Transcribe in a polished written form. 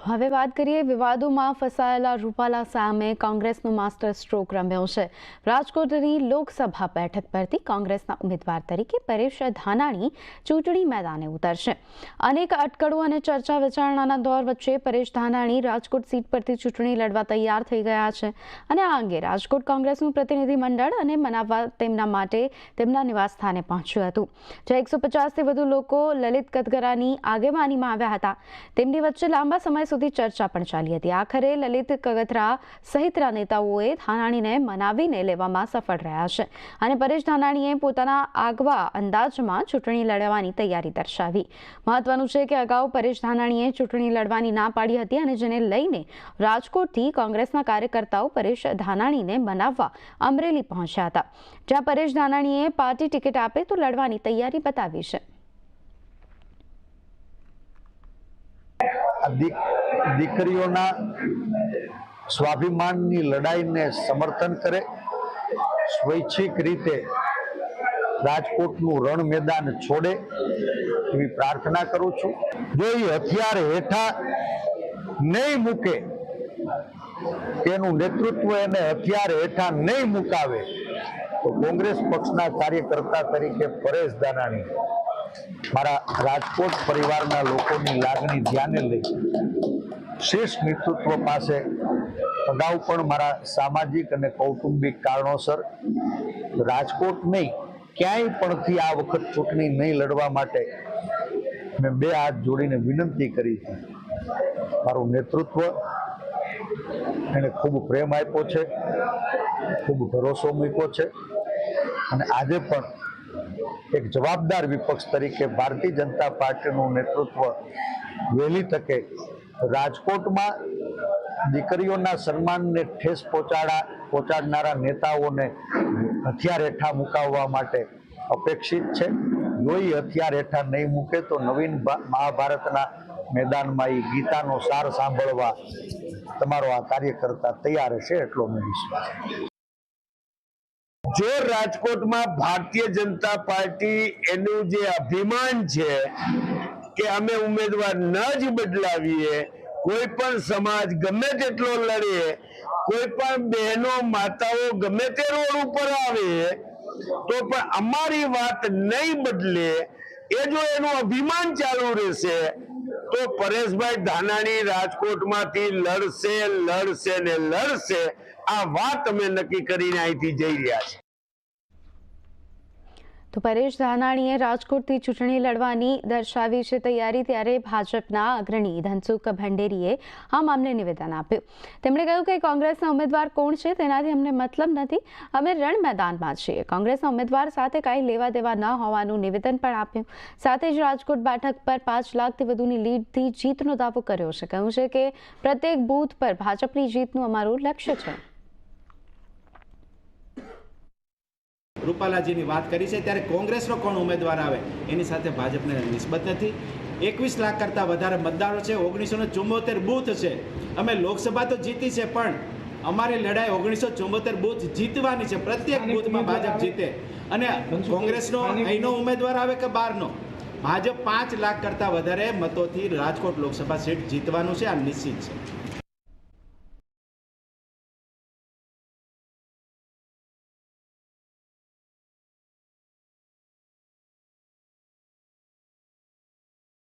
હવે વાત કરીએ વિવાદોમાં ફસાયેલા રૂપાલા સામે કોંગ્રેસનો માસ્ટર સ્ટ્રોક રમ્યો છે। રાજકોટની લોકસભા બેઠક પરથી કોંગ્રેસના ઉમેદવાર તરીકે પરેશ ધાનાણી ચૂંટણી મેદાને ઉતરશે। અનેક અટકળો અને ચર્ચા વિચારણાના દોર વચ્ચે પરેશ ધાનાણી રાજકોટ સીટ પરથી ચૂંટણી લડવા તૈયાર થઈ ગયા છે અને આ અંગે રાજકોટ કોંગ્રેસનું પ્રતિનિધિમંડળ અને મનાવવા તેમના માટે તેમના નિવાસસ્થાને પહોંચ્યું હતું, જ્યાં 150થી વધુ લોકો લલિત કતગરાની આગેવાનીમાં આવ્યા હતા। તેમની વચ્ચે લાંબા સમય સુધી ચર્ચા પણ ચાલી હતી। આખરે લલિત કગથરા સહિતના નેતાઓએ ધાનાણીને મનાવીને લેવામાં સફળ રહ્યા છે અને પરેશ ધાનાણીએ પોતાના આગવા અંદાજમાં ચૂંટણી લડવાની તૈયારી દર્શાવી। મહત્વનું છે કે અગાઉ પરેશ ધાનાણીએ ચૂંટણી લડવાની ના પાડી હતી અને જેને લઈને રાજકોટથી કોંગ્રેસના કાર્યકર્તાઓ પરેશ ધાનાણીને મનાવવા અમરેલી પહોંચ્યા હતા, જ્યાં પરેશ ધાનાણીએ પાર્ટી ટિકિટ આપે તો લડવાની તૈયારી બતાવી છે। દીકરીઓના સ્વાભિમાનની લડાઈને સમર્થન કરે, સ્વૈચ્છિક રીતે રાજકોટનું રણ મેદાન છોડે એવી પ્રાર્થના કરું છું। જો એ હથિયાર હેઠા નહીં મૂકે, તેનું નેતૃત્વ એને હથિયાર હેઠા નહીં મુકાવે તો કોંગ્રેસ પક્ષના કાર્યકર્તા તરીકે પરેશ ધાનાણી મારા રાજકોટ પરિવારના લોકોની લાગણી ધ્યાને લઈ શીર્ષ નેતૃત્વ પાસે અગાઉ પણ મારા સામાજિક અને કૌટુંબિક કારણોસર રાજકોટ નહીં ક્યાંય પણથી આ વખત ચૂંટણી નહીં લડવા માટે મેં બે હાથ જોડીને વિનંતી કરી હતી। મારું નેતૃત્વ એને ખૂબ પ્રેમ આપ્યો છે, ખૂબ ભરોસો મૂક્યો છે અને આજે પણ એક જવાબદાર વિપક્ષ તરીકે ભારતીય જનતા પાર્ટીનું નેતૃત્વ વહેલી તકે રાજકોટમાં દીકરીઓના સન્માનને ઠેસ પહોંચાડનારા નેતાઓને હથિયાર હેઠા મુકાવવા માટે અપેક્ષિત છે। જો એ હથિયાર હેઠા નહીં મૂકે તો નવીન મહાભારતના મેદાનમાં એ ગીતાનો સાર સાંભળવા તમારો આ કાર્યકર્તા તૈયાર હશે, એટલો મને વિશ્વાસ છે। જો રાજકોટમાં ભારતીય જનતા પાર્ટી એનું જે અભિમાન છે કે અમે ઉમેદવાર ન જ બદલાવીએ, કોઈ પણ સમાજ ગમે તેટલો લડે, કોઈ પણ બહેનો માતાઓ ગમે તે રોડ ઉપર આવે તો પણ અમારી વાત નહીં બદલે, એ જો એનું અભિમાન ચાલુ રહેશે તો પરેશભાઈ ધાનાણી રાજકોટમાંથી લડશે ને લડશે। આ વાત અમે નક્કી કરીને અહીંથી જઈ રહ્યા છીએ। તો પરેશ ધાનાણીએ રાજકોટથી ચૂંટણી લડવાની દર્શાવી છે તૈયારી, ત્યારે ભાજપના અગ્રણી ધનસુખ ભંડેરીએ આ મામલે નિવેદન આપ્યું। તેમણે કહ્યું કે કોંગ્રેસના ઉમેદવાર કોણ છે તેનાથી અમને મતલબ નથી, અમે રણ મેદાનમાં છીએ। કોંગ્રેસના ઉમેદવાર સાથે કાંઈ લેવા દેવા ન હોવાનું નિવેદન પણ આપ્યું। સાથે જ રાજકોટ બેઠક પર 5 લાખથી વધુની લીડથી જીતનો દાવો કર્યો છે। કહ્યું છે કે પ્રત્યેક બૂથ પર ભાજપની જીતનું અમારું લક્ષ્ય છે। રૂપાલાજીની વાત કરી છે ત્યારે કોંગ્રેસનો કોણ ઉમેદવાર આવે એની સાથે ભાજપને નિસ્બત નથી। 21 લાખ કરતાં વધારે મતદારો છે, 1974 બૂથ છે। અમે લોકસભા તો જીતી છે પણ અમારી લડાઈ 1974 બૂથ જીતવાની છે। પ્રત્યેક બૂથમાં ભાજપ જીતે અને કોંગ્રેસનો અહીંનો ઉમેદવાર આવે કે બહારનો, ભાજપ 5 લાખ કરતાં વધારે મતોથી રાજકોટ લોકસભા સીટ જીતવાનું છે, આ નિશ્ચિત છે।